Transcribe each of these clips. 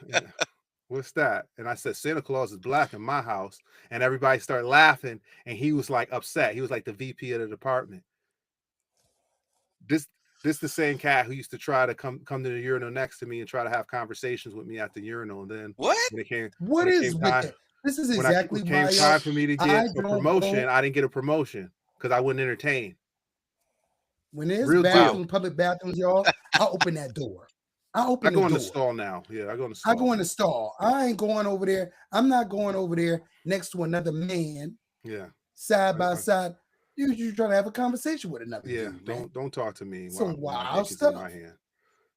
Yeah. What's that? And I said, Santa Claus is black in my house. And everybody started laughing. And he was like upset. He was like the VP of the department. This this the same cat who used to try to come to the urinal next to me and try to have conversations with me at the urinal. And then What? when it came What when it is came with time that? This is when I exactly it why, came yo, time for me to I get a don't promotion, go I didn't get a promotion because I wouldn't entertain. when there's Real deal. bathrooms, public bathrooms, y'all. I open that door. I I open the go in the door. stall now. Yeah, I go in the I stall go in now. the stall. I ain't going over there. I'm not going over there next to another man Yeah. side by I, side. You trying to have a conversation with another yeah. dude, man. Don't talk to me Some while my wild dick is in stuff. my hand.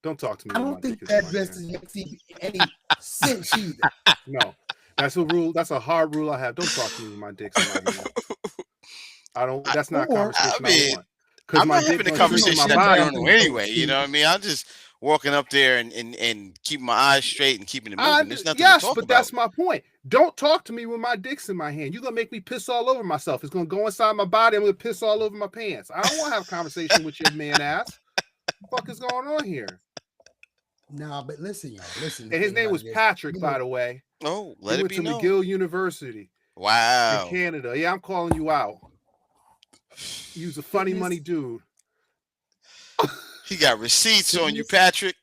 Don't talk to me I when my don't dick think is in that my hand. message makes any sense either. No. That's a rule. That's a hard rule I have. Don't talk to me when my dick's in my hand. I don't. That's not a Or I conversation I mean, want. Because I'm my not dick having a gonna shoot through my conversation at some the body. urinal bathrooms don't anyway. You speak. know what I mean? I'm just walking up there and keeping my eyes straight and keeping it moving. There's nothing to Yes, talk but about. that's my point. Don't talk to me when my dick's in my hand. You're gonna make me piss all over myself. It's gonna go inside my body. I'm gonna piss all over my pants. I don't want to have a conversation with your man ass. What the fuck is going on here? Nah, but listen, y'all. Listen, the And his thing name about was it is, Patrick, by the way. Oh, He let it went be to known. McGill University in Wow. Canada. Yeah, I'm calling you out. He was a funny money fitness, dude. He got receipts on you, fitness, Patrick.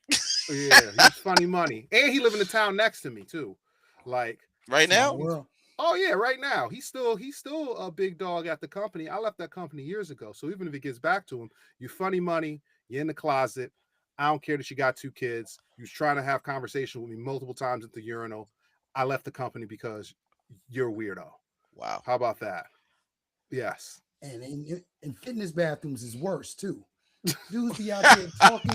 Yeah, he was funny money, and he lived in the town next to me too. Like, Right small now? he's world. oh yeah, right now he's still a big dog at the company. I left that company years ago, so even if it gets back to him, you funny money, you're in the closet. I don't care that you got two kids. You was trying to have conversation with me multiple times at the urinal. I left the company because you're a weirdo. Wow. How about that? Yes. And in fitness bathrooms is worse too. Dudes be out there talking.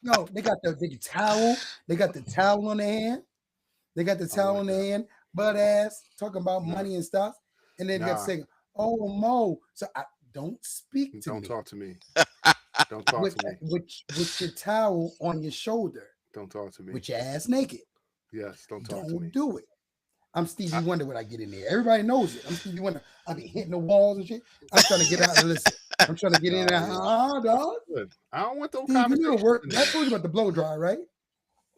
No, they got the towel. They got the towel on their hand. They got the I don't towel like on their that. hand, butt ass, talking about Nah, money and stuff. And then they got to nah. say, "Oh Mo," so don't speak to Don't me talk to me. Don't talk with to me. with your towel on your shoulder, Don't talk to me. with your ass naked. Yes, don't talk to Don't me. do it. I'm Stevie I, Wonder when I get in there. Everybody knows it. I'm Stevie Wonder. I be hitting the walls and shit. I'm trying to get out and listen. I'm trying to get in nah, there. yeah. Dog. Good. I don't want those Steve, you know the conversations work. in I there. told you about the blow dry, right?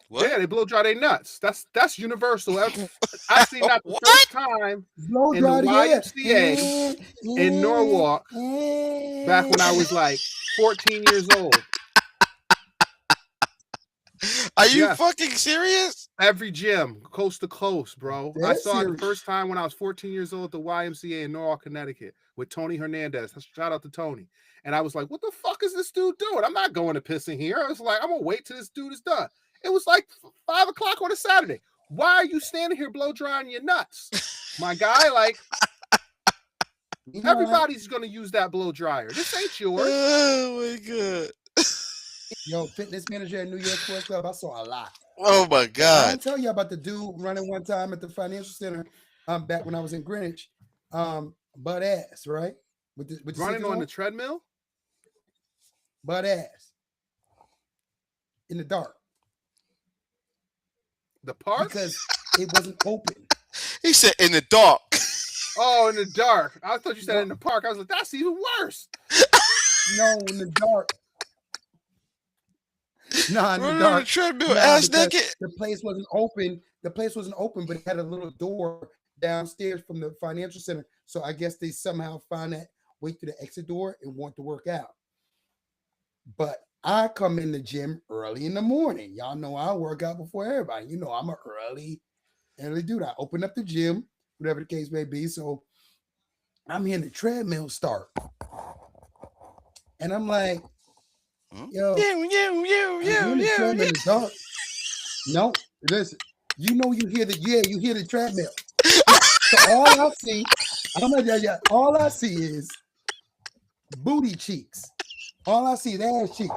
What? Yeah, they blow dry their nuts. That's universal. I seen that the What? first time Blow in the dry the air. YMCA in Norwalk back when I was like 14 years old. Are you Yes, fucking serious? every gym, coast to coast, bro. I Dead saw it the serious. first time when I was 14 years old at the YMCA in Norwalk, Connecticut with Tony Hernandez. Shout out to Tony. And I was like, what the fuck is this dude doing? I'm not going to piss in here. I was like, I'm going to wait till this dude is done. It was like 5 o'clock on a Saturday. Why are you standing here blow drying your nuts? My guy, like, You know what? everybody's going to use that blow dryer. This ain't yours. Oh my god. Yo, fitness manager at New York Sports Club. I saw a lot. Oh my I god. didn't tell you about the dude running one time at the financial center. Back when I was in Greenwich. Butt ass, right? With the Running sneakers on the on, treadmill, butt ass in the dark the park. because it wasn't open. He said in the dark. Oh, in the dark. I thought you said No, in the park. I was like, that's even worse. no, in the dark. Nah, in the Running on the dark. treadmill, Nah, ass because naked. the place wasn't open. The place wasn't open, but it had a little door downstairs from the financial center. So I guess they somehow found that way to the exit door and want to work out. But I come in the gym early in the morning. Y'all know I work out before everybody. You know I'm an early dude. I open up the gym, whatever the case may be. So I'm hearing the treadmill start. And I'm like, yo, I'm hearing the treadmill in the dark. No, listen. You hear the treadmill. Yeah. So all I see, I'm gonna tell you, all I see is booty cheeks. All I see is ass cheeks.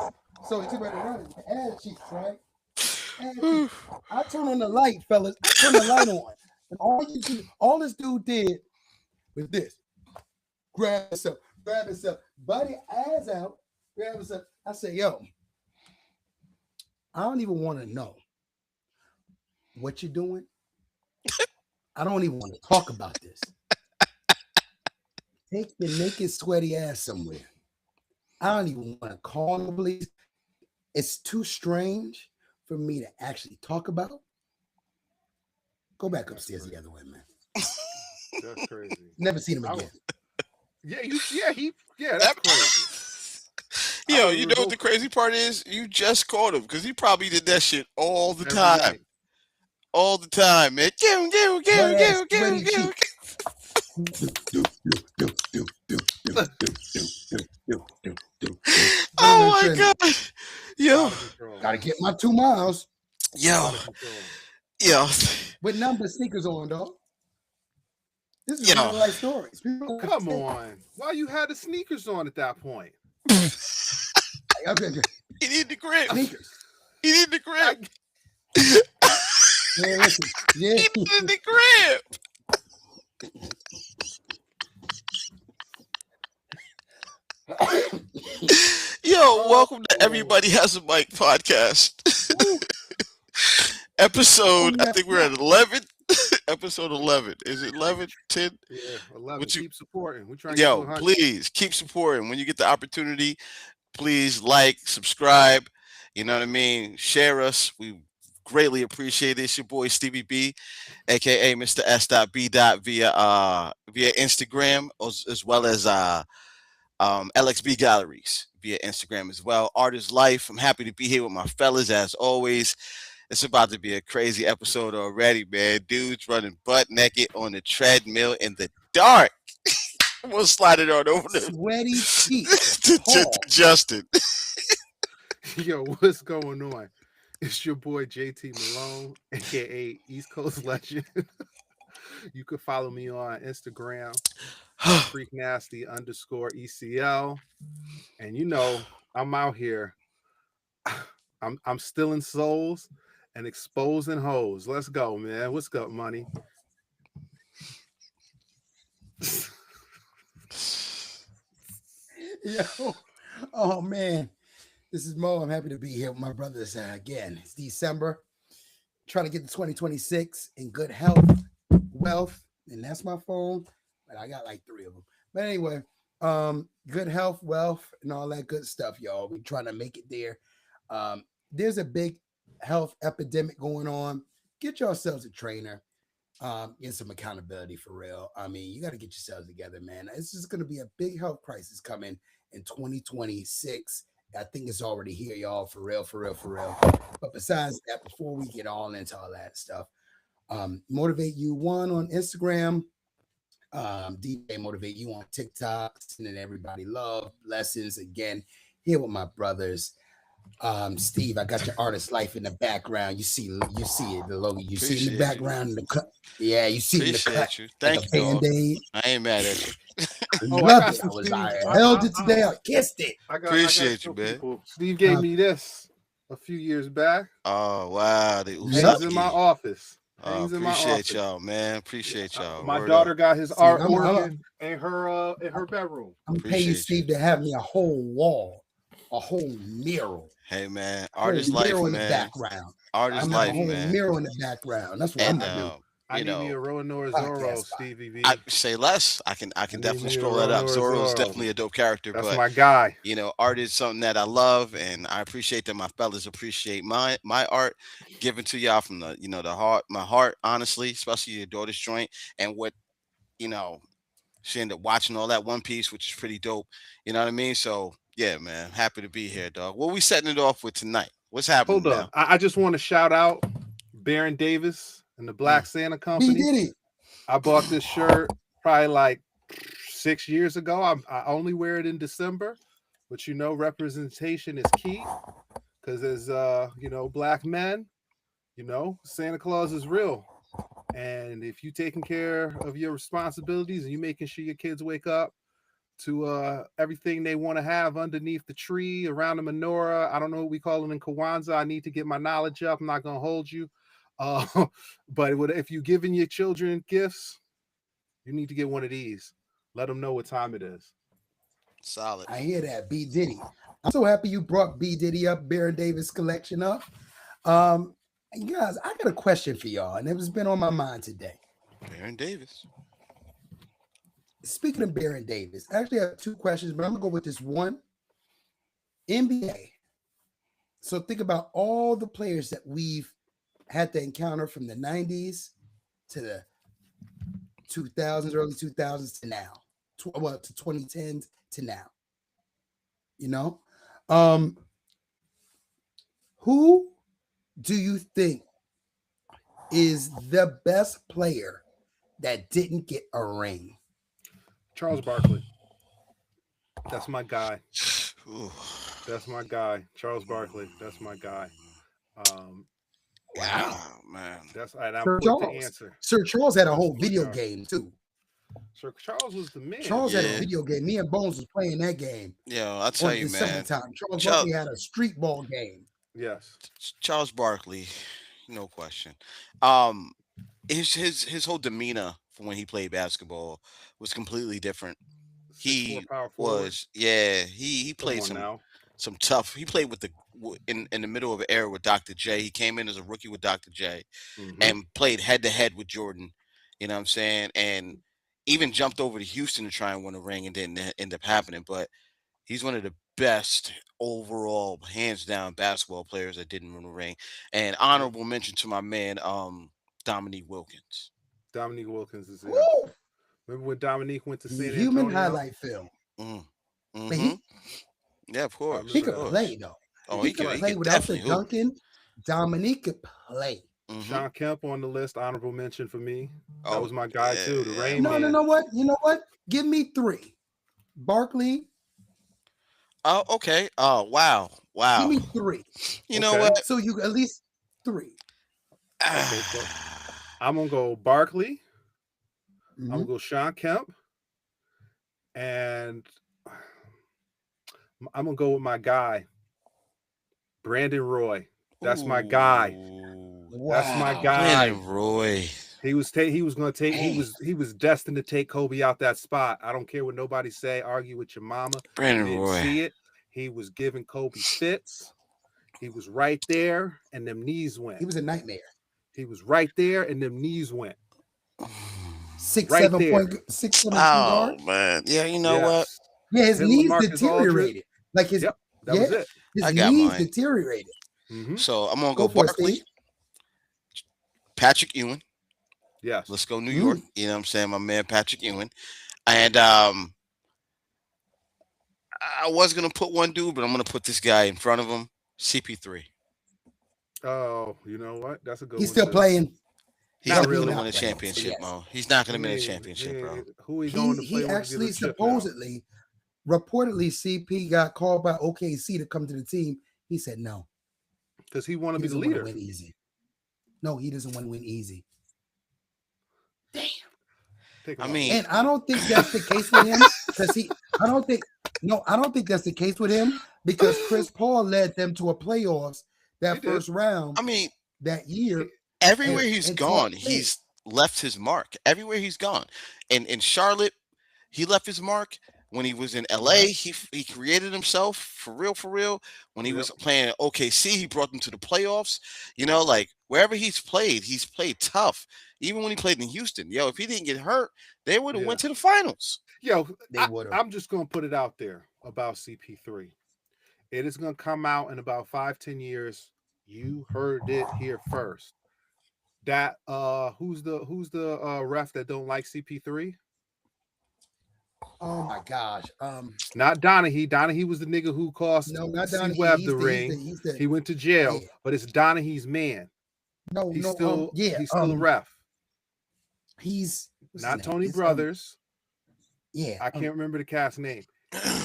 So it's about to run ass cheeks, right? Ass cheeks. I turn on the light, fellas. I turn the light on. And all this dude did was this. Grab himself, buddy ass out, grab himself. I say, yo, I don't even want to know what you're doing. I don't even want to talk about this. Take your naked, sweaty ass somewhere. I don't even want to call the police. It's too strange for me to actually talk about. Go back upstairs the other way, man. That's crazy. Never seen him again. That's crazy. Yo, you know what the crazy part is? You just caught him because he probably did that shit all the time. Night. All the time, man. Oh my God. Yo. Gotta get my 2 miles. Yo. With number sneakers on, dog. This is a real life story. Come on. Why you had the sneakers on at that point? He need the grip. Sneakers. He need the grip. Yeah, listen. Yeah. He needed the grip. Yo, welcome to Everybody Has a Mic podcast. Episode, I think we're at 11. Episode 11. Is it 11, 10? Yeah, 11. Keep supporting. We're trying Yo, please keep supporting. When you get the opportunity, please like, subscribe. You know what I mean? Share us. We greatly appreciate it. It's your boy Stevie B, aka Mr. S.B. via Instagram, as well as LXB Galleries via Instagram as well. Artist Life. I'm happy to be here with my fellas as always. It's about to be a crazy episode already, man. Dudes running butt naked on the treadmill in the dark. We'll slide it on over to sweaty feet to Justin. Yo, what's going on? It's your boy JT Malone, aka East Coast Legend. You can follow me on Instagram, freaknasty_ECL. And you know, I'm out here. I'm stealing souls and exposing hoes. Let's go, man. What's up, money? Yo, oh man. This is Mo. I'm happy to be here with my brothers again. It's December. Trying to get to 2026 in good health, wealth, and that's my phone. But I got like 3 of them. But anyway, good health, wealth, and all that good stuff, y'all. We're trying to make it there. There's a big health epidemic going on. Get yourselves a trainer. Get some accountability for real. I mean, you got to get yourselves together, man. It's just going to be a big health crisis coming in 2026. I think it's already here, y'all, for real. But besides that, before we get all into all that stuff, Motivate You One on Instagram, DJ Motivate You on TikTok, sending everybody love, blessings again. Here with my brothers. Steve, I got your Artist Life in the background. You see it, the logo. You see in the background in the cut. Yeah, you see Appreciate in the cut. you. Thank you. Band-Aid. I ain't mad at you. I held it today. I kissed it. Appreciate you, man. People. Steve gave me this a few years back. Oh wow, Hangs in my office. Appreciate y'all, man. Appreciate y'all. My daughter got his artwork in her bedroom. I'm paying Steve to have me a whole wall, a whole mural. Hey man, Artist Life, man. In the background. Artist Life, man. Mirror in the background. That's what I'm gonna do. I need me a Roanoke Zorro, Stevie V. I say less. I can definitely scroll that up. Zorro's definitely a dope character. That's but my guy. You know, art is something that I love, and I appreciate that my fellas appreciate my art given to y'all from my heart, honestly, especially your daughter's joint and what, she ended up watching all that One Piece, which is pretty dope. You know what I mean? So yeah, man, happy to be here, dog. What we setting it off with tonight? What's happening? Hold up. I just want to shout out Baron Davis and the Black Santa Company. He did it. I bought this shirt probably like 6 years ago. I only wear it in December, but representation is key because as black men, Santa Claus is real. And if you taking care of your responsibilities and you making sure your kids wake up to everything they want to have underneath the tree, around the menorah, I don't know what we call it in Kwanzaa. I need to get my knowledge up. I'm not going to hold you. But if you're giving your children gifts, you need to get one of these. Let them know what time it is. Solid. I hear that. B Diddy. I'm so happy you brought B Diddy up, Baron Davis collection up. Guys, I got a question for y'all, and it's been on my mind today. Baron Davis. Speaking of Baron Davis, I actually have 2 questions, but I'm gonna go with this one. NBA. So think about all the players that we've had to encounter from the 90s to the 2000s, early 2000s to now, to 2010s to now. You know, who do you think is the best player that didn't get a ring? Charles Barkley. That's my guy. Ooh. That's my guy. Charles Barkley. That's my guy. Wow, man. And I'm Sir quick to Charles. answer. Sir Charles had a whole Sir video Charles. game too. Sir Charles was the man. Charles had Yeah. a video game. Me and Bones was playing that game. Yo, I'll tell on you, the man. summertime. Charles Charles- Barkley had a street ball game. Yes. Charles Barkley, no question. His whole demeanor from when he played basketball was completely different. 6'4" power forward. Was he Come played on now. some tough. He played with in the middle of an era with Dr. J. He came in as a rookie with Dr. J Mhm. and played head to head with Jordan. You know what I'm saying? And even jumped over to Houston to try and win a ring and didn't end up happening. But he's one of the best overall, hands down, basketball players that didn't win a ring. And honorable mention to my man, Dominique Wilkins. Dominique Wilkins is it. Woo! Remember when Dominique went to San The Antonio? human highlight film. Mm-hmm. But Yeah, of course. he remember could that. play though. Oh, he he could could play without the definitely hoop. dunking. Dominique could play. Mhm. Sean Kemp on the list, honorable mention for me. That Oh, was my guy yeah, too, the yeah. Rain No, Man. no, no. What? You know what? Give me 3. Barkley. Oh, okay. Oh, wow. Give me 3. You know Okay. what? So you at least 3. Okay, so I'm gonna go Barkley. I'm gonna Mhm. go Sean Kemp, and I'm gonna go with my guy, Brandon Roy. That's my guy. Ooh. That's my Wow. guy. Brandon Roy. He was going to take. He was destined to take Kobe out that spot. I don't care what nobody say. Argue with your mama. Brandon You didn't Roy. see it. He was giving Kobe fits. He was right there, and them knees went. He was a nightmare. He was right there, and them knees went. 6, Right 7 there. point, 6, 7 Oh guard. man. Yeah, you know what? Yes. Yeah, his Him, knees LaMarcus deteriorated. Like his, Yep, that was it. his I got knees mine. deteriorated. Mhm. So I'm gonna Go go for it, Barkley, Steve. Patrick Ewing. Yes. Let's go New York. You know what I'm saying? My man Patrick Ewing. And I was gonna put one dude, but I'm gonna put this guy in front of him. CP3. Oh, you know what? That's a good He's one. still too. playing. He's Not not really. gonna win a Not playing, championship, yes. Mo. He's not gonna He win a ain't- championship, he bro. ain't- Who he going to play He with to actually give a chip now? supposedly, reportedly, CP got called by OKC to come to the team. He said no. Because he want to He be the doesn't want to leader. win easy. No, he doesn't want to win easy. Take him I out. mean, And I don't think that's the case with him because I don't think that's the case with him because Chris Paul led them to a playoffs that He did. first round I mean, that year. everywhere And- he's and gone, Paul he's left his mark. Everywhere he's gone. And in Charlotte, he left his mark. When he was in LA, he created himself for real. When he was playing at OKC, he brought them to the playoffs. You know, like wherever he's played tough. Even when he played in Houston, yo, if he didn't get hurt, they would have Yeah. went to the finals. Yo, They would've. I'm just going to put it out there about CP3. It is going to come out in about 5-10 years. You heard it here first. That who's the ref that don't like CP3? Oh my gosh. Not Donahue. Donahue was the nigga who cost No, not C. Donahue. Webb He's the the- ring. he's the- He went to jail, yeah. but it's Donahue's man. No, He's no, still yeah, he's still a ref. He's what's his Not name? Tony It's, Brothers. yeah, I can't remember the cat's name.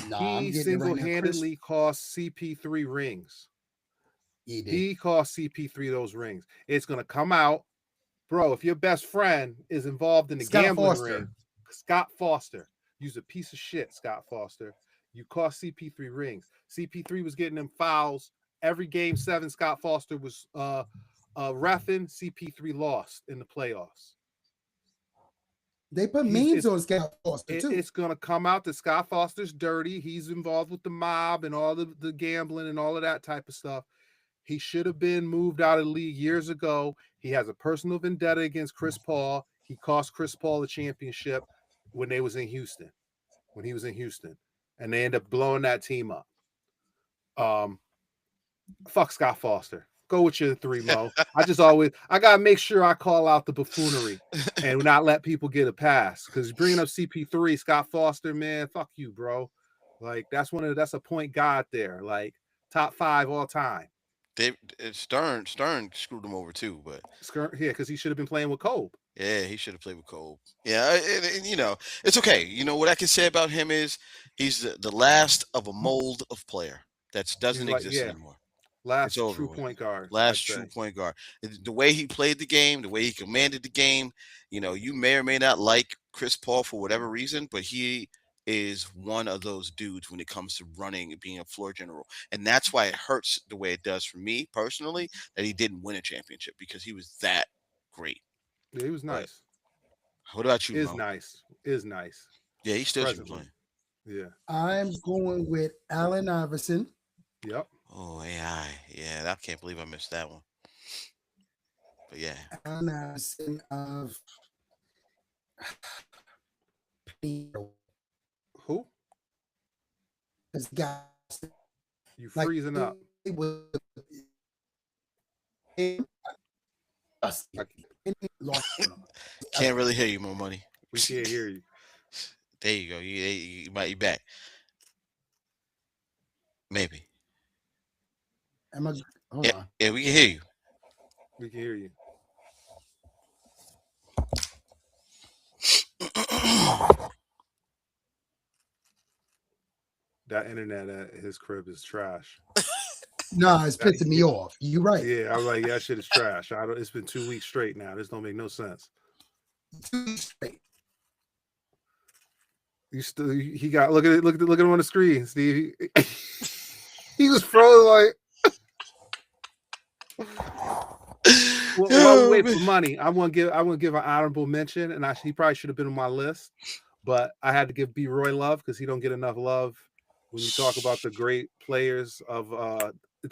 no, I'm He getting it right now. single-handedly cost CP3 rings. He did. He cost CP3 those rings. It's gonna come out, bro. If your best friend is involved in the Scott gambling Foster. ring, Scott Foster, you's a piece of shit, Scott Foster. You cost CP3 rings. CP3 was getting them fouls every game 7. Scott Foster was reffing. CP3 lost in the playoffs. They put He's- memes it's- on Scott Foster too. It's gonna come out that Scott Foster's dirty. He's involved with the mob and all the gambling and all of that type of stuff. He should have been moved out of the league years ago. He has a personal vendetta against Chris Paul. He cost Chris Paul the championship when he was in Houston, and they end up blowing that team up. Fuck Scott Foster. Go with your 3, Mo. I gotta make sure I call out the buffoonery and not let people get a pass. Because bringing up CP3, Scott Foster, man, fuck you, bro. Like that's a point guard there. Like top 5 all time. Stern screwed him over too, but Yeah, because he should have been playing with Kobe. Yeah, he should have played with Cole. Yeah, and it's okay. You know what I can say about him is he's the last of a mold of player that doesn't exist anymore. Last true point guard. Last true point guard. The way he played the game, the way he commanded the game. You may or may not like Chris Paul for whatever reason, but he is one of those dudes when it comes to running and being a floor general. And that's why it hurts the way it does for me personally that he didn't win a championship, because he was that great. Yeah, he was nice. But what about you, Is Mo? nice. Yeah, he still should be playing. Yeah. I'm going with Allen Iverson. Yep. Oh, AI. Yeah, I can't believe I missed that one. But yeah. Allen Iverson of who? This guy. You freezing up. Can't really hear you, Mo Money. We can't hear you. There you go. You might be back. Maybe. Hold on. Yeah, we can hear you. We can hear you. That internet at his crib is trash. No, it's pissing me off. You're right. Yeah, I'm like, that shit is trash. It's been 2 weeks straight now. This don't make no sense. 2 weeks straight. He got look at him on the screen, Steve. He was frozen like. Well, wait for money. I want to give an honorable mention, and he probably should have been on my list, but I had to give B. Roy love because he don't get enough love when you talk about the great players of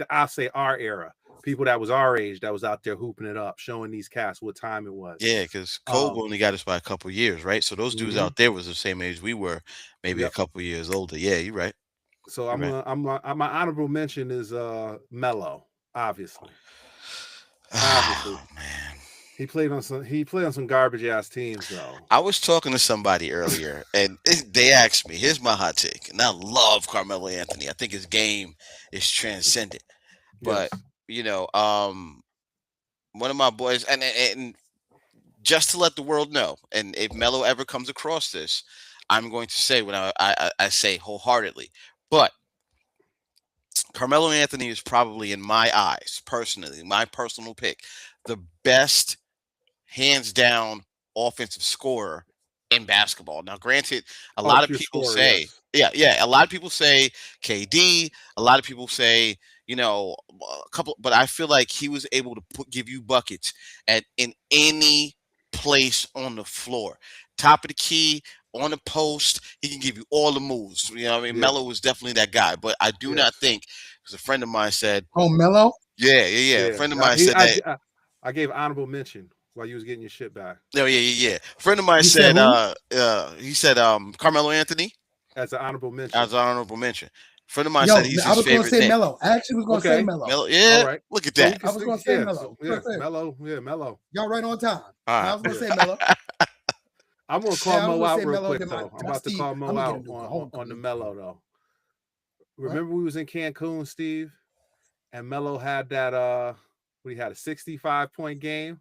I'll say our era, people that was our age that was out there hooping it up, showing these cats what time it was. Yeah, because Kobe only got us by a couple years, right? So those dudes out there was the same age we were, maybe a couple years older. Yeah, you're right. So my honorable mention is Melo, obviously. Oh, man. He played on some garbage ass teams though. I was talking to somebody earlier and they asked me, here's my hot take. And I love Carmelo Anthony. I think his game is transcendent. But one of my boys, and just to let the world know, and if Melo ever comes across this, I'm going to say what I say wholeheartedly. But Carmelo Anthony is probably, in my eyes, personally, my personal pick, the best hands down offensive scorer in basketball. Now, granted, a lot of people say, a lot of people say KD, a lot of people say, a couple, but I feel like he was able to give you buckets in any place on the floor. Top of the key, on the post, he can give you all the moves. Melo was definitely that guy, but I do not think, because a friend of mine said, "Oh, Melo." Yeah. A friend of mine said that. I gave honorable mention while you was getting your shit back. Oh, yeah. A friend of mine said he said Carmelo Anthony as an honorable mention. A friend of mine said he's his favorite. I was going to say Melo. I actually was going to say Melo. Yeah, right. Look at that. I was going to say Melo. Melo. Y'all right on time. I was going to say Melo. I'm going to call Mo out real quick, though. I'm about to call Mo out on the Melo, though. Remember we was in Cancun, Steve? And Melo had that, we had a 65-point game.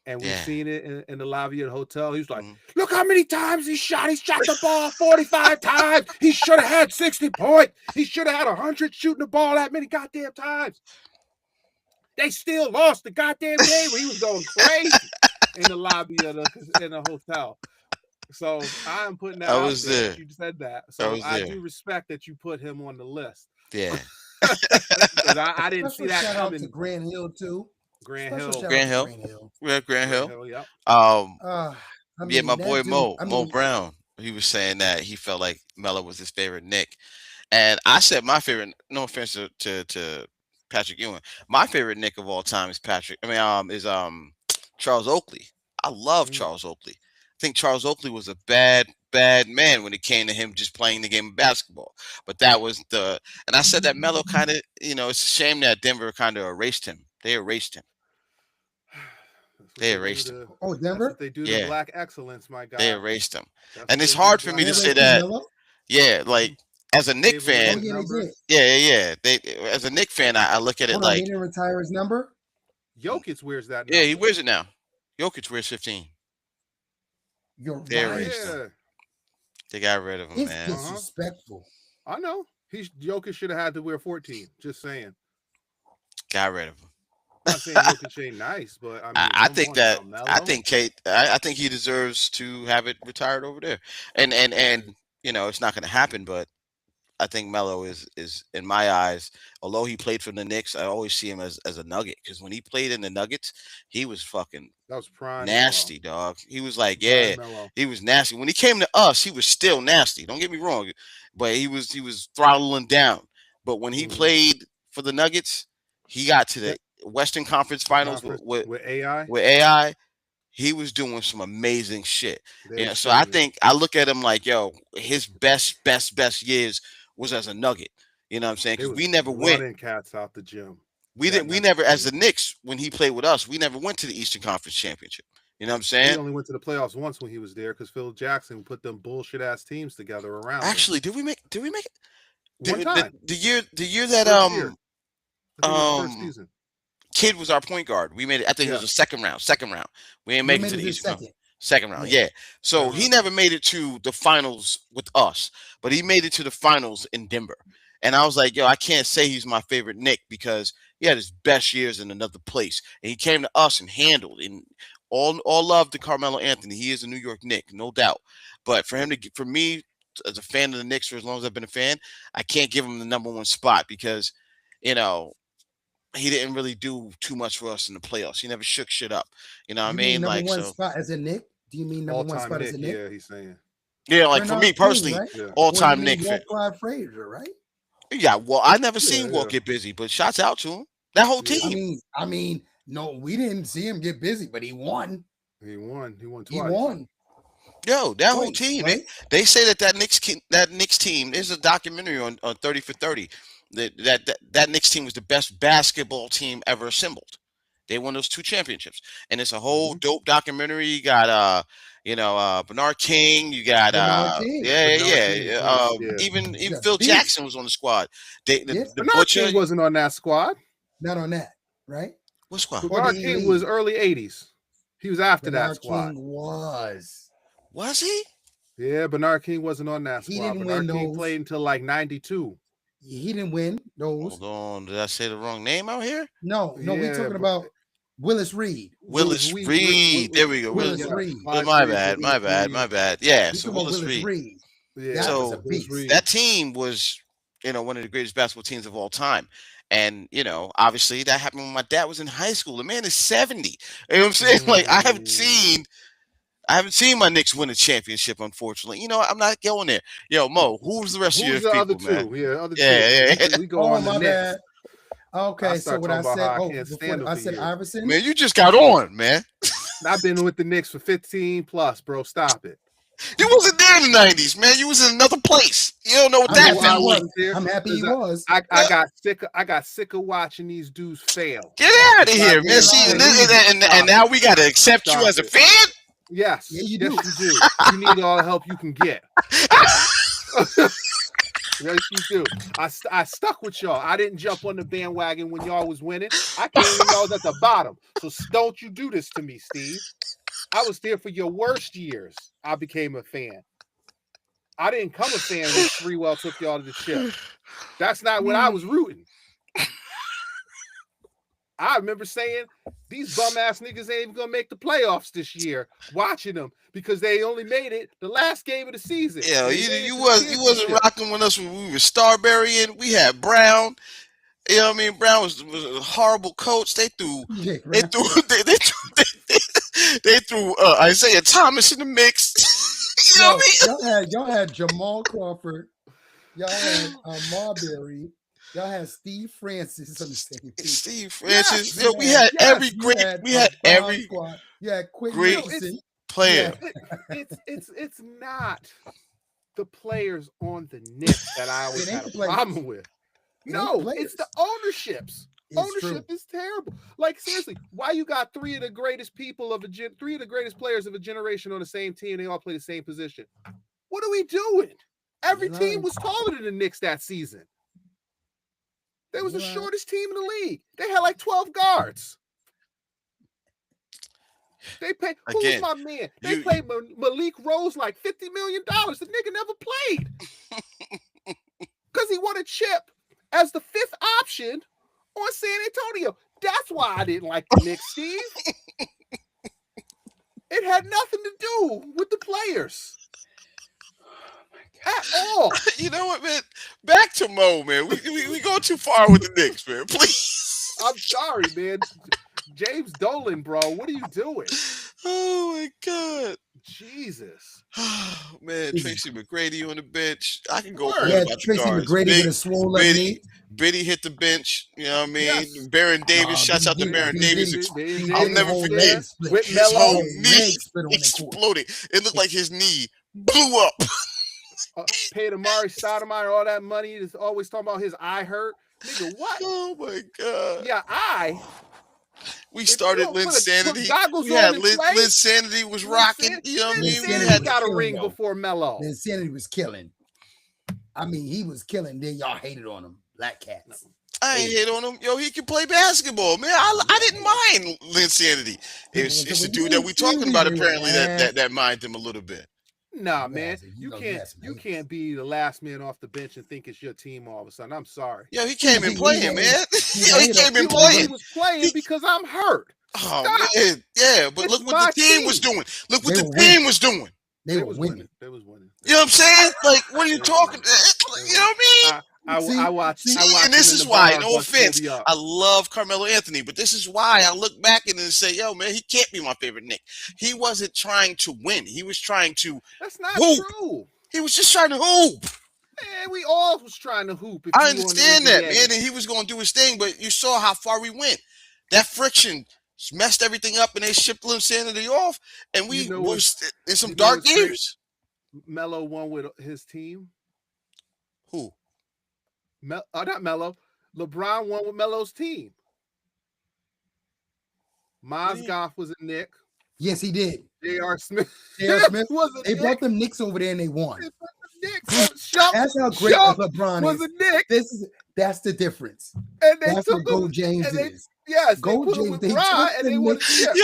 And we've seen it in the lobby of the hotel. He was like, look how many times he shot. He shot the ball 45 times. He should have had 60 points. He should have had 100 shooting the ball that many goddamn times. They still lost the goddamn game where he was going crazy in the lobby of the hotel. So I'm putting that out there. You said that. So I do respect that you put him on the list. Yeah. I didn't see that shout coming. Out to Grant Hill too. Grant Hill. Yeah, Grant Hill. Yep. My boy Mo Brown. He was saying that he felt like Melo was his favorite Knick, and I said my favorite. No offense to Patrick Ewing, my favorite Knick of all time is Charles Oakley. I love Charles Oakley. I think Charles Oakley was a bad bad man when it came to him just playing the game of basketball. But that was and I said that Melo kind of, it's a shame that Denver kind of erased him. They erased him. They erased him. Oh, Denver? That's what they do to black excellence, my guy. They erased him. And it's hard for me to say that. Yeah, like as a Knicks fan. Yeah. As a Knicks fan, I look at it like. He didn't retire his number? Jokic wears that number. Yeah, he wears it now. Jokic wears 15. You're right. They got rid of him, man. It's disrespectful. I know. Jokic should have had to wear 14. Just saying. Got rid of him. I'm not saying Jokic ain't nice, but I think he deserves to have it retired over there. And it's not going to happen, but I think Melo is in my eyes, although he played for the Knicks, I always see him as a Nugget, because when he played in the Nuggets, he was fucking prime nasty, Melo. Dog. He was like, he was nasty. When he came to us, he was still nasty. Don't get me wrong, but he was throttling down. But when he played for the Nuggets, he got to the Western Conference Finals with AI. He was doing some amazing shit. So I think I look at him like, his best years was as a Nugget. You know what I'm saying? Because we never went. Cats out the gym. We never, as the Knicks, when he played with us, we never went to the Eastern Conference Championship. You know what I'm saying? He only went to the playoffs once when he was there because Phil Jackson put them bullshit ass teams together around. Actually, did we make it? One time. The year that first season. Kid was our point guard. We made it. I think it was the second round. We didn't make it to the Eastern. Second round, yeah. So he never made it to the finals with us, but he made it to the finals in Denver. And I was like, I can't say he's my favorite Knick because he had his best years in another place. And he came to us and handled. And all love to Carmelo Anthony. He is a New York Knick, no doubt. But for me, as a fan of the Knicks for as long as I've been a fan, I can't give him the number one spot because, he didn't really do too much for us in the playoffs. He never shook shit up. You know what I mean? Number one spot as a Knick? Do you mean number one spot as a Knick? Yeah, he's saying. Yeah, like for me personally, all-time Knick fan. Clyde Frazier, right? Yeah, well, I never seen Walt get busy, but shouts out to him. That whole team. I mean, no, we didn't see him get busy, but he won. He won twice. He won. Yo, that whole team. Right? They say that Knicks team. There's a documentary on 30 for 30. That Knicks team was the best basketball team ever assembled. They won those 2 championships, and it's a whole dope documentary. You got Bernard King. You got even Phil Jackson was on the squad. Bernard King wasn't on that squad. Not on that, right? What squad? Bernard King was early 80s. He was after that squad. King was he? Yeah, Bernard King wasn't on that squad. He didn't Bernard win King those. played until like 92. He didn't win those. Hold on, did I say the wrong name out here? No, we're talking about Willis Reed. Willis Reed. There we go. Willis Reed. My bad. Yeah, so Willis Reed. Yeah. So that team was, one of the greatest basketball teams of all time. And, obviously that happened when my dad was in high school. The man is 70. You know what I'm saying? Like, I haven't seen my Knicks win a championship, unfortunately. I'm not going there. Yo, Mo, who's the rest of your people, other man? two? Yeah, other two. We go on the Knicks. Okay, so what I said, I said Iverson. Man, you just got on, man. I've been with the Knicks for 15 plus, bro. Stop it. You wasn't there in the 90s, man. You was in another place. You don't know what that felt like. I'm happy he was. I got sick of watching these dudes fail. Get out of here, man. See, and now we got to accept you as a fan? Yes. Yeah, you do. Yes, you do. You need all the help you can get. Yes, you do. I stuck with y'all. I didn't jump on the bandwagon when y'all was winning. I came when y'all was at the bottom. So don't you do this to me, Steve. I was there for your worst years. I became a fan. I didn't come a fan when Sprewell took y'all to the ship. That's not what I was rooting. I remember saying these bum ass niggas ain't even gonna make the playoffs this year. Watching them because they only made it the last game of the season. Yeah, you wasn't rocking with us when we were Starberry and we had Brown. You know what I mean? Brown was a horrible coach. They threw Isaiah Thomas in the mix. You know what I mean? Y'all had Jamal Crawford. Y'all had Marbury. Y'all had Steve Francis on the same team. Steve Francis. We had every great. We had every squad. You had Quentin Nelson. player. It's not the players on the Knicks that I always had a problem with. No, it's the ownerships. Ownership is terrible. Like, seriously, why you got three of the greatest players of a generation on the same team? They all play the same position. What are we doing? Every team was taller than the Knicks that season. They was the shortest team in the league. They had like 12 guards. They paid. Who was my man? They paid Malik Rose like $50 million. The nigga never played because he won a chip as the fifth option on San Antonio. That's why I didn't like the Knicks, Steve. It had nothing to do with the players. At all. You know what, man? Back to Mo, man. We go too far with the Knicks, man. Please. I'm sorry, man. James Dolan, bro. What are you doing? Oh my God. Jesus. Man, Tracy McGrady on the bench. I can go on about Tracy McGrady with a swole knee. Biddy hit the bench. You know what I mean? Yes. Baron Davis. Shouts out to Baron Davis. I'll never forget. His whole knee exploded. It looked like his knee blew up. Paid Amari Stoudemire all that money. He's always talking about his eye hurt. Nigga, what? Oh my God. Yeah, we started Linsanity. We had Linsanity was rocking. You know what I mean? We had got a ring before Melo. Linsanity was killing. I mean, he was killing. Then y'all hated on him. Black Cats. I ain't hate on him. Yo, he can play basketball, man. I didn't mind Linsanity. It's the dude that we talking about apparently that minded him a little bit. Nah, man, you can't be the last man off the bench and think it's your team all of a sudden. I'm sorry. Yeah, he came in playing, man. He came in playing. He was playing because I'm hurt. Oh, man. Yeah, but look what the team was doing. Look what the team was doing. They were winning. They was winning. You know what I'm saying? Like, what are you talking? You know what I mean? I watched. And this is why, no offense, I love Carmelo Anthony, but this is why I look back and say, yo, man, he can't be my favorite Knick. He wasn't trying to win. He was trying to That's not hoop. True. He was just trying to hoop. Man, we all was trying to hoop. I understand that, man, and he was going to do his thing, but you saw how far we went. That friction messed everything up, and they shipped Linsanity off, and we was in some dark years. Melo won with his team. Who? Not Melo. LeBron won with Melo's team. Mozgov was a Knick. Yes, he did. J.R. Smith. J.R. Smith was a They brought them Knicks over there and they won. That's how great LeBron was a Knick. That's the difference. And that's what Gold James is. Yes, Gold James. They took the Knicks.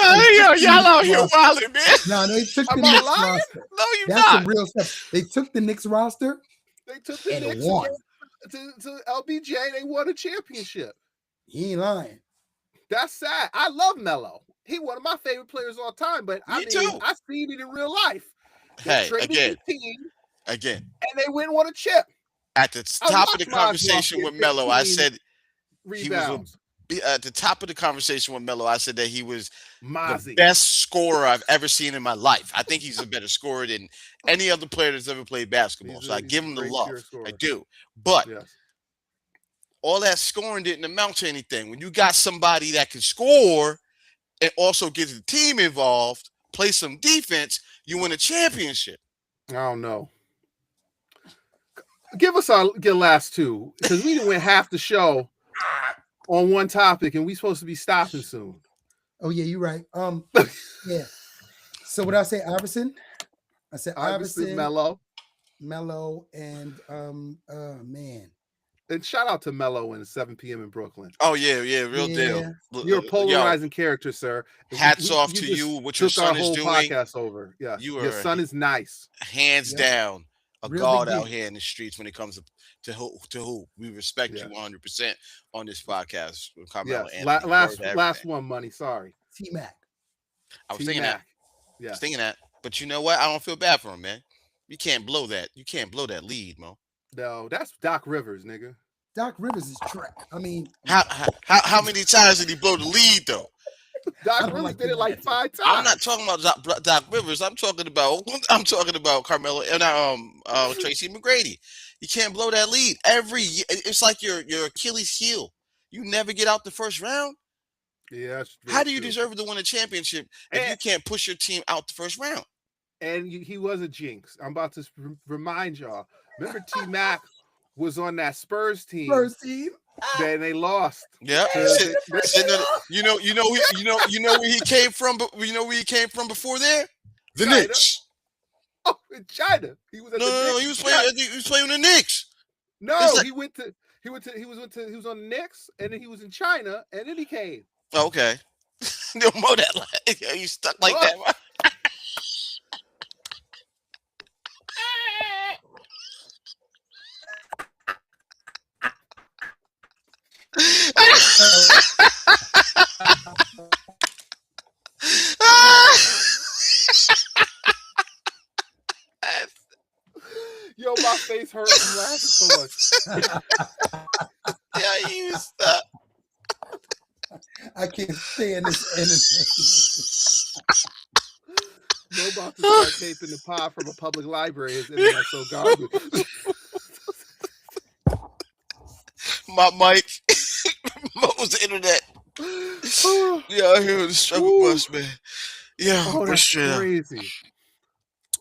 Y'all out here wilding, man. No, they took the Knicks roster. No, you're not. That's the real stuff. They took the Knicks roster. They took the Knicks won. To LBJ. They won a championship. He ain't lying. That's sad. I love Melo. He one of my favorite players all time. But I seen it in real life. They traded the team again, and they went and won a chip. At the top of the conversation with Melo, I said rebounds. At the top of the conversation with Melo, I said that he was Mozzie. The best scorer I've ever seen in my life. I think he's a better scorer than any other player that's ever played basketball. So I give him the love. I do. But all that scoring didn't amount to anything. When you got somebody that can score and also get the team involved, play some defense, you win a championship. I don't know. Give us our last two, because we went half the show on one topic, and we supposed to be stopping soon. Oh yeah, you're right. Yeah. So what I say, Iverson? I said Iverson, Melo, and man. And shout out to Melo in 7 p.m. in Brooklyn. Oh yeah, real deal. You're a polarizing character, sir. Hats off to you. What your son is doing. Podcast over. Yeah, your son is nice. Hands down. A god out here in the streets when it comes to who we respect you 100% on this podcast. Last one, money. Sorry, T-Mac. I was thinking that. Yeah, thinking that. But you know what? I don't feel bad for him, man. You can't blow that. You can't blow that lead, Mo. No, that's Doc Rivers, nigga. Doc Rivers is trash. I mean, how many times did he blow the lead though? Doc Rivers did it like 5 times. I'm not talking about Doc Rivers. I'm talking about Carmelo and Tracy McGrady. You can't blow that lead every year. It's like your Achilles heel. You never get out the first round. Yeah. How do you deserve to win a championship if you can't push your team out the first round? And he was a jinx. I'm about to remind y'all. Remember, T Mac was on that Spurs team. Then they lost. Yeah. You know where he came from, but you know where he came from before there? The China. Knicks. Oh, in China. He was at no, he was playing. He was playing with the Knicks. No, he was on the Knicks, and then he was in China, and then he came. Oh, okay. No more that. You stuck like that. Yo, my face hurts from laughing so much. Yeah, you stop. I can't stand this internet. No, about to start taping the pod from a public library. His internet's so garbage. My mic. Mo's internet. Yeah, I hear the struggle bus, man. Yeah, oh, that's crazy.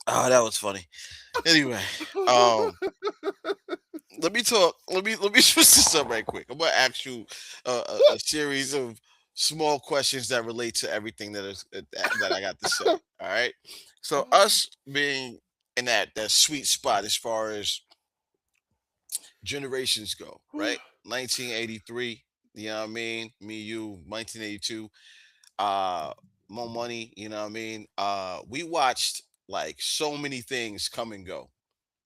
Oh, that was funny. Anyway, let me switch this up right quick. I'm gonna ask you a series of small questions that relate to everything that I got to say. All right. So us being in that sweet spot as far as generations go, right? 1983, you know what I mean? Me, you, 1982. Mo Money, you know what I mean? We watched like so many things come and go.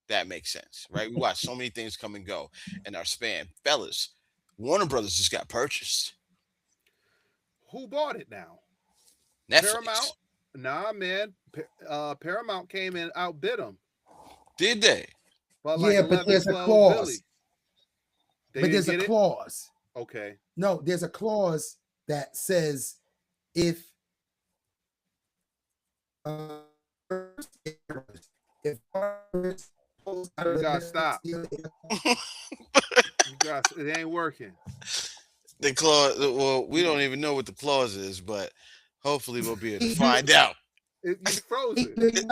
That makes sense, right? We watched so many things come and go in our span. Fellas, Warner Brothers just got purchased. Who bought it now? Netflix. Paramount? Nah, man. Paramount came and outbid them. Did they? But but there's a clause. But there's a clause. Okay. No, there's a clause that says if you gotta stop. It ain't working. The clause. Well, we don't even know what the clause is, but hopefully we'll be able to find out. You froze it.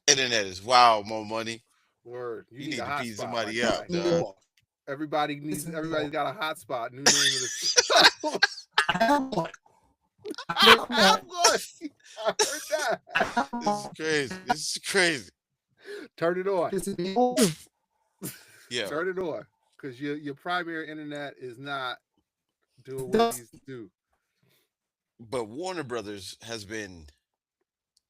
Internet is wild. More money. Word. You need to beat somebody out. Everybody's got a hotspot. New name of the. I heard that. This is crazy. Turn it on. Yeah. Turn it on. Because your primary internet is not doing what it needs to do. But Warner Brothers has been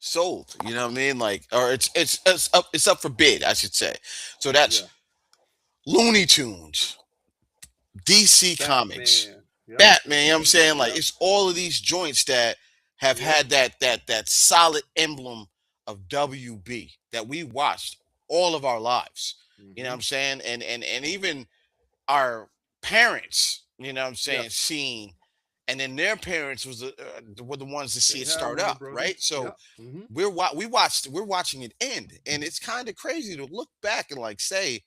sold. You know what I mean? Like, or it's up for bid, I should say. So that's Looney Tunes, DC Comics, Batman. You know what I'm saying? Like, it's all of these joints that have had that solid emblem of WB that we watched all of our lives. You know what I'm saying? And even our parents, you know what I'm saying, seen, and then their parents were the ones to see it start up, right? So we're watching it end, and it's kind of crazy to look back and like say,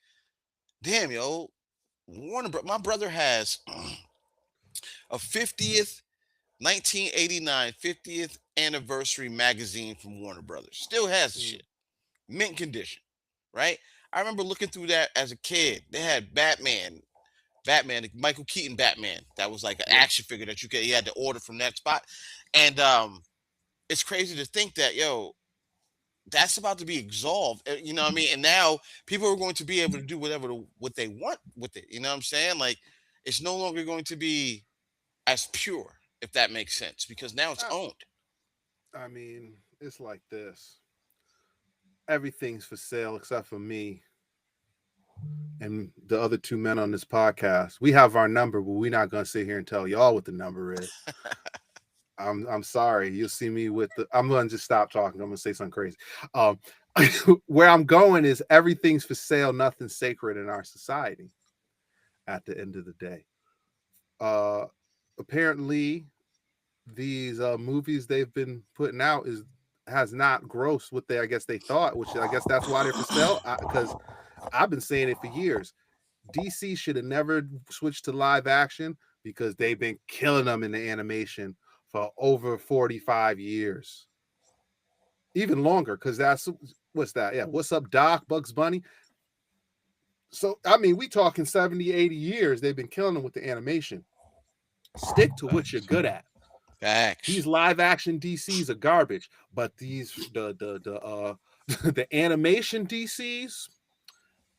damn, yo, my brother has a 1989 50th anniversary magazine from Warner Brothers. Still has the shit, mint condition, right? I remember looking through that as a kid. They had Batman, Michael Keaton Batman. That was like an action figure that you had to order from that spot. And it's crazy to think that, yo, that's about to be absolved. You know what I mean? And now people are going to be able to do what they want with it. You know what I'm saying? Like, it's no longer going to be as pure, if that makes sense, because now it's owned. I mean, it's like this. Everything's for sale except for me and the other two men on this podcast. We have our number, but we're not gonna sit here and tell y'all what the number is. I'm sorry. You'll see me with I'm gonna just stop talking. I'm gonna say something crazy. Where I'm going is everything's for sale, nothing's sacred in our society at the end of the day. Apparently these movies they've been putting out has not grossed what they thought, which I guess that's why they're for sale, because I've been saying it for years. DC should have never switched to live action because they've been killing them in the animation for over 45 years. Even longer, because that's what's that? Yeah, What's Up, Doc, Bugs Bunny. So, I mean, we talking 70, 80 years. They've been killing them with the animation. Stick to what you're good at. Facts. These live action DCs are garbage, but these the animation DCs,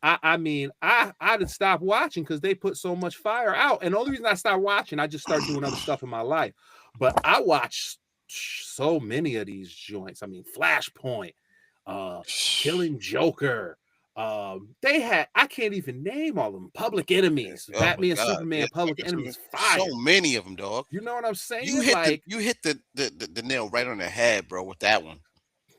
I mean, I did stop watching because they put so much fire out. And the only reason I stopped watching, I just started doing other stuff in my life. But I watched so many of these joints. I mean, Flashpoint, Killing Joker. They had, I can't even name all of them. Public Enemies, Batman, Superman, Public Enemies, fire. So many of them, dog. You know what I'm saying? You hit the nail right on the head, bro, with that one.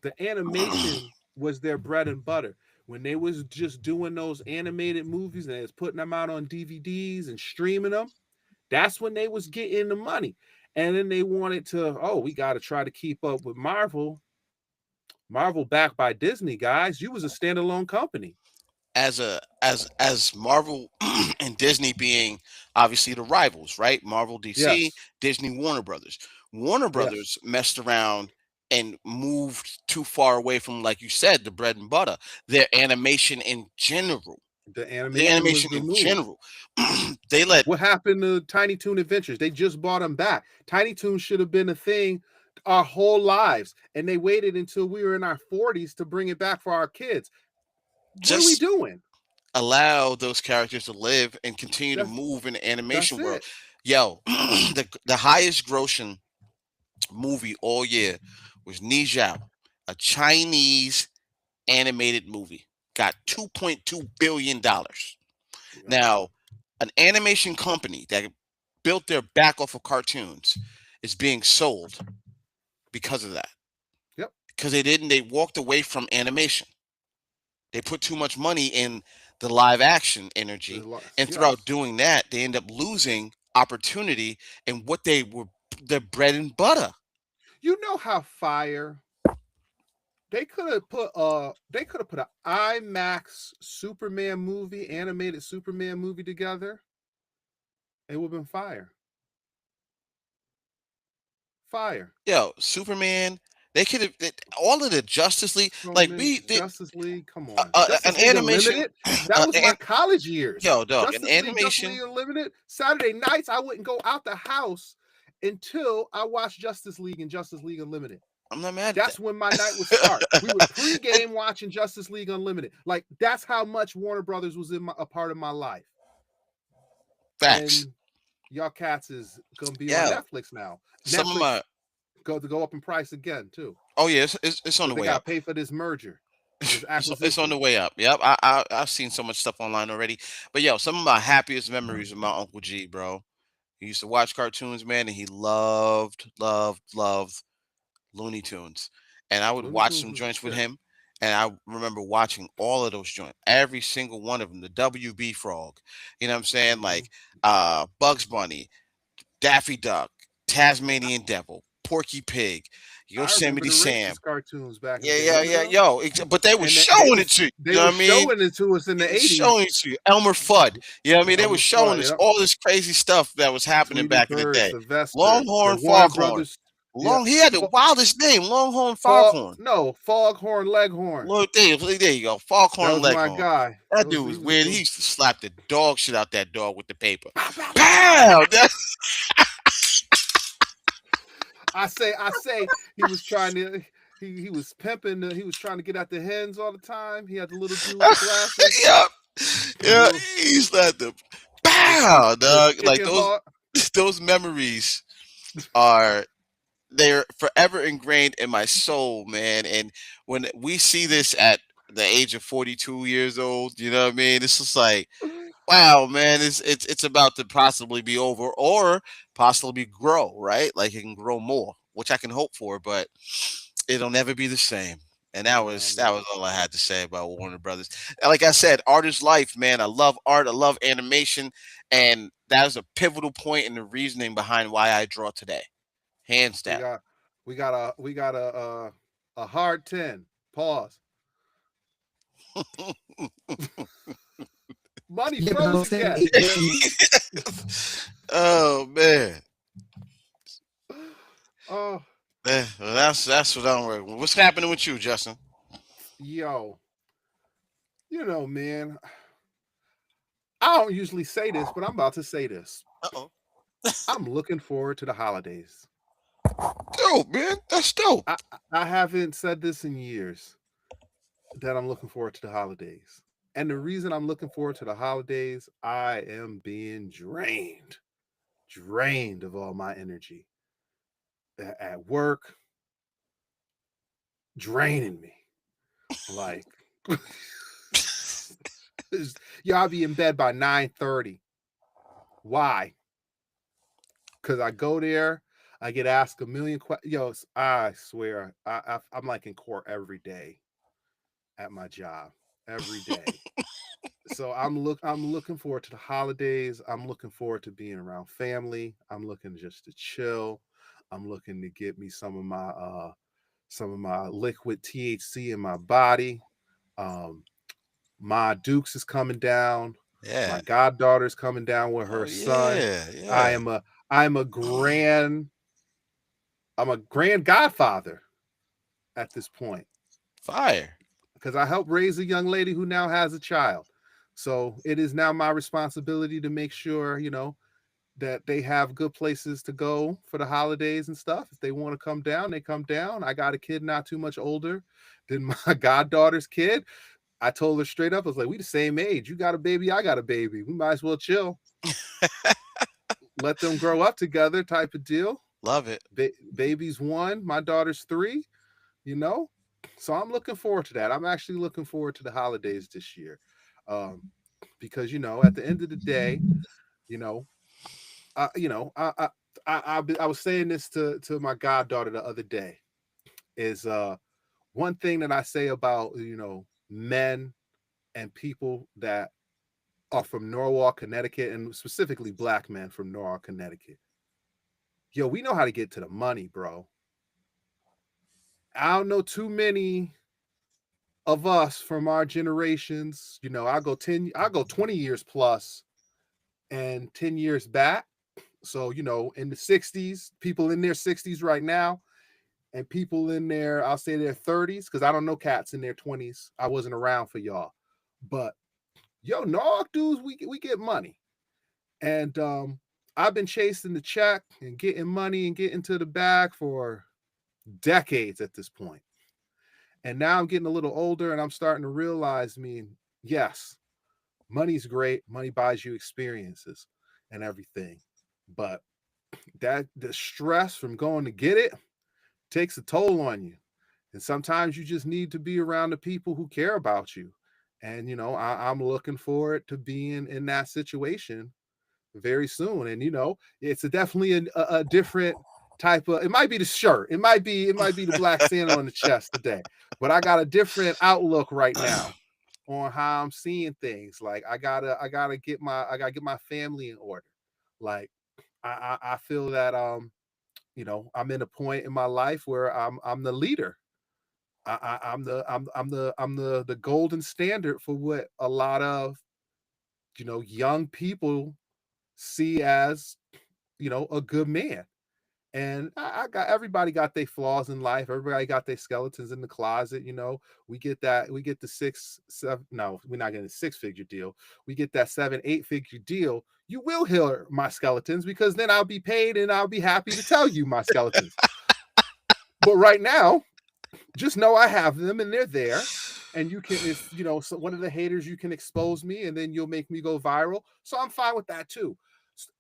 The animation was their bread and butter. When they was just doing those animated movies and they was putting them out on DVDs and streaming them, that's when they was getting the money. And then they wanted to, we got to try to keep up with Marvel. Marvel backed by Disney, guys. You was a standalone company. As Marvel and Disney being obviously the rivals, right? Marvel, DC, yes. Disney, Warner Brothers. Warner Brothers messed around and moved too far away from, like you said, the bread and butter. Their animation in general. The animation in general. They let. What happened to Tiny Toon Adventures? They just brought them back. Tiny Toon should have been a thing our whole lives, and they waited until we were in our 40s to bring it back for our kids. What are we doing? Allow those characters to live and continue to move in the animation world. Yo, the highest grossing movie all year was Ni Zhao, a Chinese animated movie. Got $2.2 billion. Now, an animation company that built their back off of cartoons is being sold because of that. Yep. Because they walked away from animation. They put too much money in the live action energy. And throughout doing that, they end up losing opportunity in what their bread and butter. You know how fire they could have put an IMAX Superman movie, animated Superman movie together. It would have been fire. Fire. Yo, Superman. They could have all of the Justice League, Justice League. Come on, an animation. Unlimited, that was my college years. Yo, dog, Justice an animation. Justice League Unlimited. Saturday nights, I wouldn't go out the house until I watched Justice League and Justice League Unlimited. I'm not mad. That's when my night would start. We would pregame watching Justice League Unlimited. Like that's how much Warner Brothers was a part of my life. Facts. And y'all cats is gonna be on Netflix now. Some of my. Go up in price again too. Oh yeah, it's on the way up. Pay for this merger. It's on the way up. Yep, I've seen so much stuff online already. But yo, some of my happiest memories of my Uncle G, bro. He used to watch cartoons, man, and he loved Looney Tunes. And I would watch some joints with him, and I remember watching all of those joints, every single one of them. The WB Frog, you know what I'm saying? Like Bugs Bunny, Daffy Duck, Tasmanian Devil, Porky Pig, Yosemite Sam. Cartoons back. Yo. But they were showing it to you. They were showing it to us in the 80s. Showing it to you. Elmer Fudd. You know what I mean? They were showing us all this crazy stuff that was happening back in the day. Longhorn Foghorn. He had the wildest name, Longhorn Foghorn. Foghorn Leghorn. Look, there you go. Foghorn Leghorn. My guy. That dude was weird. He used to slap the dog shit out that dog with the paper. Pow! I say he was trying to he was pimping he was trying to get at the hens all the time. He had the little dude with the glasses. Yeah, he slapped them. Pow, dog. Like those memories they're forever ingrained in my soul, man. And when we see this at the age of 42 years old, you know what I mean? It's just like, wow, man, it's about to possibly be over or possibly grow, right? Like it can grow more, which I can hope for, but it'll never be the same. And that was all I had to say about Warner Brothers. And like I said, art is life, man. I love art, I love animation, and that is a pivotal point in the reasoning behind why I draw today. Hands down. We got a hard 10. Pause. Money froze again. Oh man. Oh, Well, that's what I'm working with. What's happening with you, Justin? yo, man, I don't usually say this, but I'm about to say this. Uh-oh. I'm looking forward to the holidays. Dope, man. That's dope. I haven't said this in years that I'm looking forward to the holidays. And the reason I'm looking forward to the holidays, I am being drained of all my energy at work, draining me. Like, I'll be in bed by 9:30. Why? Because I go there, I get asked a million questions. Yo, I swear, I'm like in court every day at my job, every day. So I'm looking forward to the holidays. I'm looking forward to being around family. I'm looking just to chill. I'm looking to get me some of my liquid THC in my body. My Dukes is coming down. Yeah. My goddaughter's coming down with her son. Yeah. I'm a grand godfather at this point. Fire. Because I helped raise a young lady who now has a child. So it is now my responsibility to make sure, that they have good places to go for the holidays and stuff. If they want to come down, they come down. I got a kid not too much older than my goddaughter's kid. I told her straight up, I was like, we the same age. You got a baby, I got a baby. We might as well chill. Let them grow up together type of deal. Love it. Baby's 1, my daughter's 3, So I'm looking forward to that. I'm actually looking forward to the holidays this year. Because, at the end of the day, I was saying this to my goddaughter the other day is one thing that I say about, men and people that are from Norwalk, Connecticut, and specifically black men from Norwalk, Connecticut. Yo, we know how to get to the money, bro. I don't know too many of us from our generations. I go 20 years plus and 10 years back. So, in the 60s, people in their 60s right now, and people in their, I'll say their 30s, because I don't know cats in their 20s. I wasn't around for y'all. But Norwalk dudes, we get money. And I've been chasing the check and getting money and getting to the bag for decades at this point. And now I'm getting a little older and I'm starting to realize, yes, money's great. Money buys you experiences and everything. But the stress from going to get it takes a toll on you. And sometimes you just need to be around the people who care about you. And, I'm looking forward to being in that situation very soon. And, it's definitely a different type of, it might be the shirt. It might be the black Santa on the chest today, but I got a different outlook right now on how I'm seeing things. Like I gotta get my family in order. Like I feel that, I'm in a point in my life where I'm the leader. I'm the golden standard for what a lot of young people see as a good man. And everybody got their flaws in life. Everybody got their skeletons in the closet. We get the 6, 7. No, we're not getting a 6-figure deal. We get that 7, 8-figure deal. You will hear my skeletons because then I'll be paid and I'll be happy to tell you my skeletons. But right now, just know I have them and they're there. And you can, if so one of the haters, you can expose me and then you'll make me go viral. So I'm fine with that too.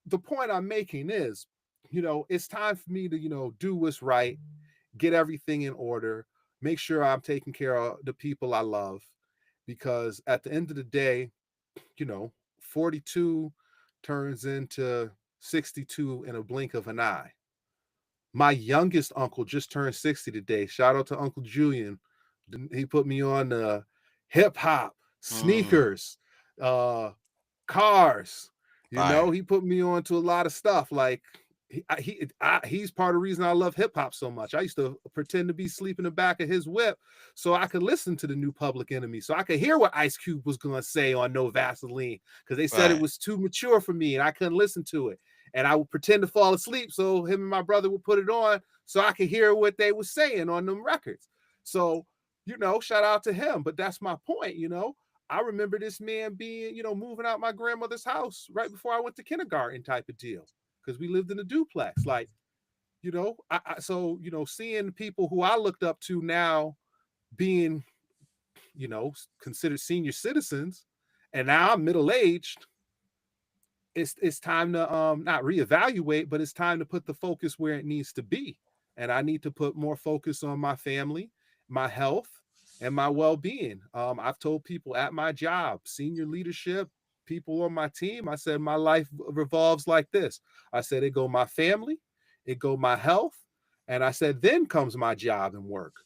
The point I'm making is, it's time for me to, do what's right, get everything in order, make sure I'm taking care of the people I love, because at the end of the day, 42 turns into 62 in a blink of an eye. My youngest uncle just turned 60 today. Shout out to Uncle Julian. He put me on hip hop, sneakers, cars. He put me on to a lot of stuff. Like, he's part of the reason I love hip hop so much. I used to pretend to be asleep in the back of his whip so I could listen to the new Public Enemy, so I could hear what Ice Cube was going to say on No Vaseline, because they said it was too mature for me and I couldn't listen to it. And I would pretend to fall asleep so him and my brother would put it on so I could hear what they were saying on them records. So, shout out to him. But that's my point, I remember this man being, moving out my grandmother's house right before I went to kindergarten type of deal, because we lived in a duplex. Like, so seeing people who I looked up to now being, considered senior citizens, and now I'm middle-aged, it's time to not reevaluate, but it's time to put the focus where it needs to be. And I need to put more focus on my family, my health, and my well-being. I've told people at my job, senior leadership, people on my team, I said my life revolves like this. I said it go my family, it go my health, and I said then comes my job and work.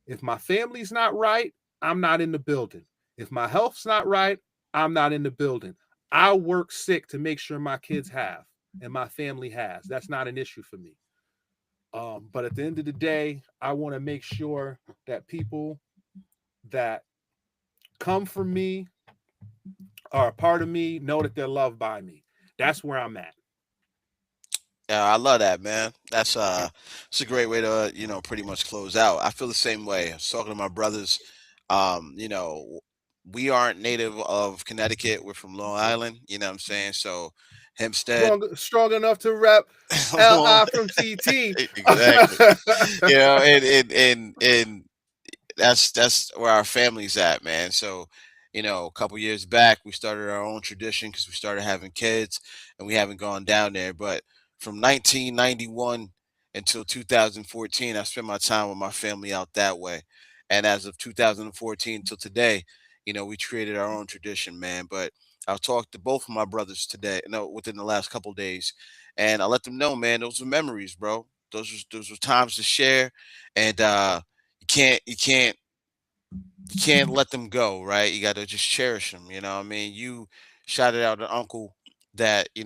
If my family's not right, I'm not in the building. If my health's not right, I'm not in the building. I'll work sick to make sure my kids have and my family has. That's not an issue for me. But at the end of the day, I want to make sure that people that come from me, are a part of me, know that they're loved by me. That's where I'm at. Yeah, I love that, man. It's a great way to, pretty much close out. I feel the same way. I was talking to my brothers. Um, you know, we aren't native of Connecticut. We're from Long Island. You know what I'm saying? So Hempstead. Strong enough to rep Li from TT. Exactly. And that's where our family's at, man. So, a couple years back, we started our own tradition because we started having kids, and we haven't gone down there. But from 1991 until 2014, I spent my time with my family out that way. And as of 2014 till today, we created our own tradition, man. But I'll talk to both of my brothers today, no, within the last couple days, and I let them know, man, those were memories, bro. Those were times to share, and you can't let them go, right? You got to just cherish them. You know what I mean? You shouted out an uncle that, you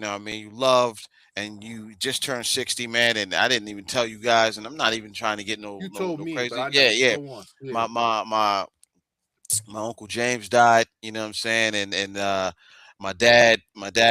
loved, and you just turned 60, man. And I didn't even tell you guys, and I'm not even trying to get no, You no, told no me, crazy. but I Yeah, know. yeah. Go on. Yeah. My uncle James died, you know what I'm saying? And my dad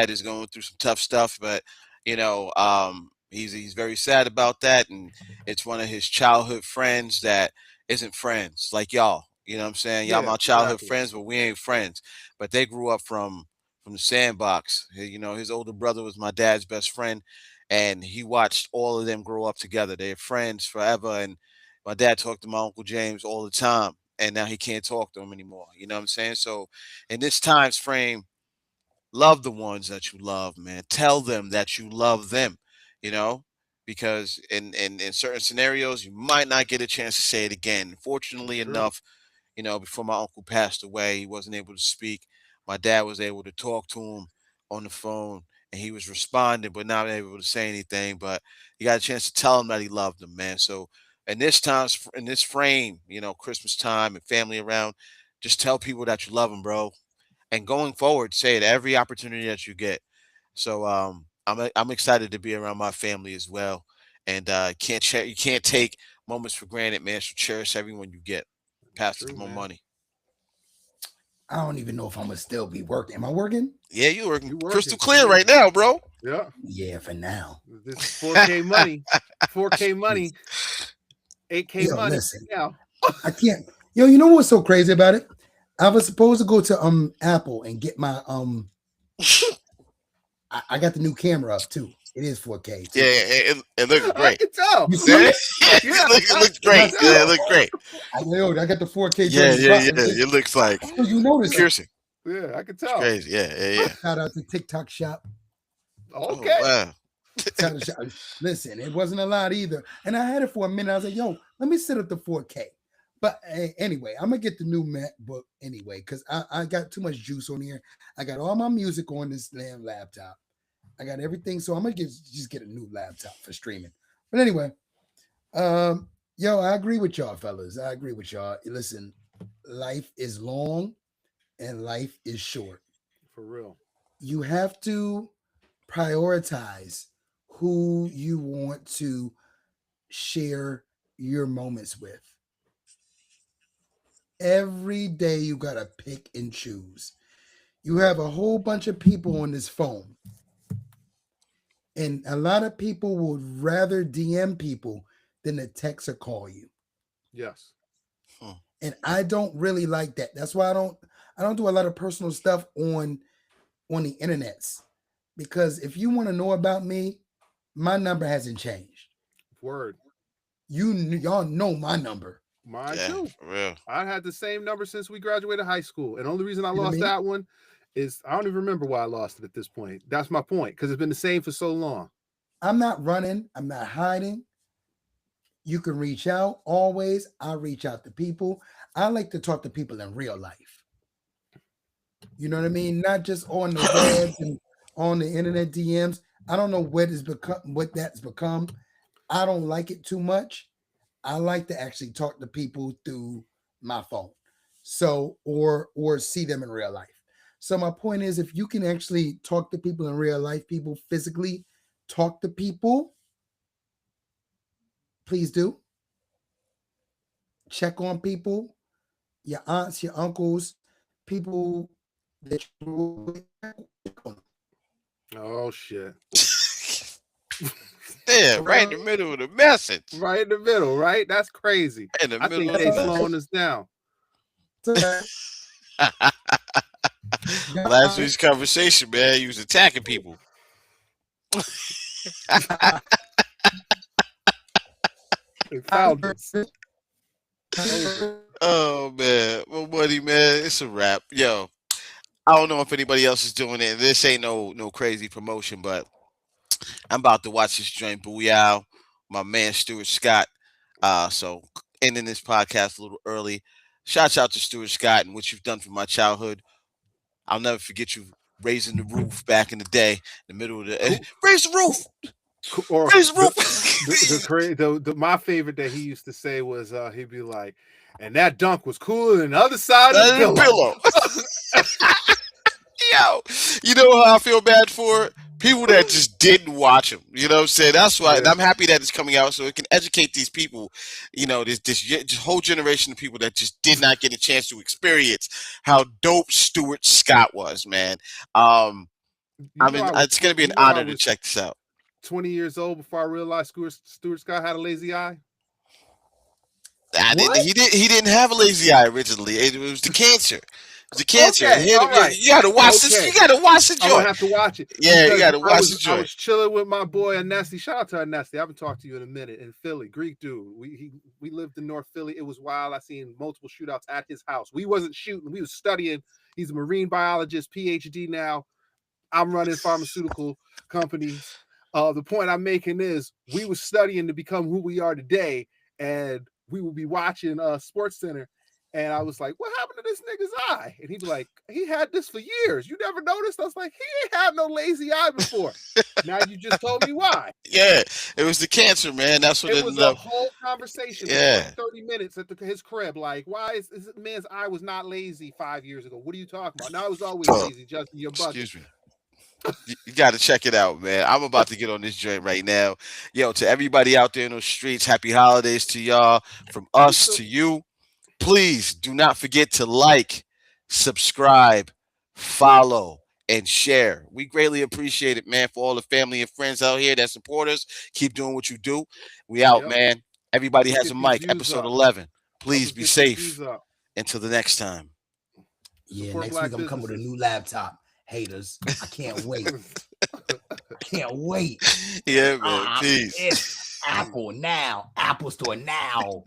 is going through some tough stuff, but he's very sad about that, and it's one of his childhood friends that isn't friends like y'all. You know what I'm saying? Y'all Yeah, my childhood exactly. friends, but we ain't friends. But they grew up from the sandbox. His older brother was my dad's best friend, and he watched all of them grow up together. They're friends forever, and my dad talked to my uncle James all the time, and now he can't talk to him anymore. You know what I'm saying? So in this time's frame, love the ones that you love, man. Tell them that you love them, you know, because in certain scenarios, you might not get a chance to say it again. That's Fortunately true. enough, before my uncle passed away, he wasn't able to speak. My dad was able to talk to him on the phone, and he was responding, but not able to say anything. But he got a chance to tell him that he loved him, man. So in this frame, Christmas time and family around, just tell people that you love them, bro. And going forward, say it every opportunity that you get. So I'm excited to be around my family as well, and you can't take moments for granted, man. So cherish everyone you get. That's Pass the true, more man. money. I don't even know if I'm gonna still be working. Am I working? Yeah, you working You crystal working? clear right now, bro. Yeah. Yeah, for now. This is 4K money. 4K money. 8K Yo, money. listen, Yeah. I can't. Yo, you know what's so crazy about it? I was supposed to go to Apple and get my I got the new camera up too. It is 4K too. Yeah, it looks I great. can tell. You see it? Yeah, It looks I great. can Yeah, tell. it looks great. I got the 4K Yeah, joint. yeah, yeah. It looks like So you notice it. piercing. Yeah, I can It's tell. crazy. Yeah, yeah, yeah. Shout out to TikTok Shop. Oh Okay. wow. Listen, it wasn't a lot either. And I had it for a minute. I was like, yo, let me set up the 4K. But anyway, I'm going to get the new MacBook anyway because I got too much juice on here. I got all my music on this damn laptop. I got everything. So I'm going to just get a new laptop for streaming. But anyway, yo, I agree with y'all, fellas. I agree with y'all. Listen, life is long and life is short. For real. You have to prioritize who you want to share your moments with. Every day you got to pick and choose. You have a whole bunch of people on this phone. And a lot of people would rather DM people than to text or call you. Yes. And I don't really like that. That's why I don't do a lot of personal stuff on the internets. Because if you want to know about me, my number hasn't changed. Word. Y'all know my number. Mine too. For real. I had the same number since we graduated high school. And the only reason I lost that one is I don't even remember why I lost it at this point. That's my point, because it's been the same for so long. I'm not running. I'm not hiding. You can reach out always. I reach out to people. I like to talk to people in real life. You know what I mean? Not just on the webs and on the internet DMs. I don't know what that's become. I don't like it too much. I like to actually talk to people through my phone. So, or see them in real life. So my point is, if you can actually talk to people in real life, people physically talk to people, please do. Check on people, your aunts, your uncles, people that you. Oh shit. Yeah, right in the middle of the message. Right in the middle, right? That's crazy. In the I middle think of they the slowing us down. Last week's conversation, man, you was attacking people. They found us. Oh man, well, buddy, man, it's a wrap. Yo, I don't know if anybody else is doing it. This ain't no crazy promotion, but I'm about to watch this joint Booyah, my man Stuart Scott. So ending this podcast a little early. Shouts out to Stuart Scott and what you've done for my childhood. I'll never forget you raising the roof back in the day, in the middle of the raise the roof. Or raise the roof. My favorite that he used to say was he'd be like, and that dunk was cooler than the other side of the pillow. Yo, you know how I feel bad for people that just didn't watch him. You know what I'm saying? That's why, and I'm happy that it's coming out so it can educate these people. You know, this whole generation of people that just did not get a chance to experience how dope Stuart Scott was, man. It's going to be an honor to check this out. 20 years old before I realized Stuart Scott had a lazy eye. He didn't have a lazy eye originally. It was the cancer. The cancer. Okay, all right. You gotta watch this. You gotta watch the joint. I'm gonna have to watch it. Yeah, you gotta watch the joint. I was chilling with my boy Anesti. Shout out to Anesti. I haven't talked to you in a minute. In Philly, Greek dude. We lived in North Philly. It was wild. I seen multiple shootouts at his house. We wasn't shooting. We was studying. He's a marine biologist, PhD now. I'm running pharmaceutical companies. The point I'm making is we were studying to become who we are today, and we would be watching Sports Center. And I was like, what happened to this nigga's eye? And he'd be like, he had this for years. You never noticed? I was like, he ain't had no lazy eye before. Now you just told me why. Yeah, it was the cancer, man. That's what it was. A whole conversation. Yeah. For 30 minutes at his crib. Like, why is this man's eye was not lazy 5 years ago? What are you talking about? Now it was always lazy, Justin. Your bucket. Excuse me. You got to check it out, man. I'm about to get on this joint right now. Yo, to everybody out there in those streets, happy holidays to y'all. From us to you. Please do not forget to like, subscribe, follow, and share. We greatly appreciate it, man, for all the family and friends out here that support us. Keep doing what you do. We out, man. Everybody has a mic. Episode 11. Please be safe. Until the next time. Yeah, next week I'm coming with a new laptop. Haters. I can't wait. Can't wait. Yeah, man. Peace. Apple now. Apple Store now.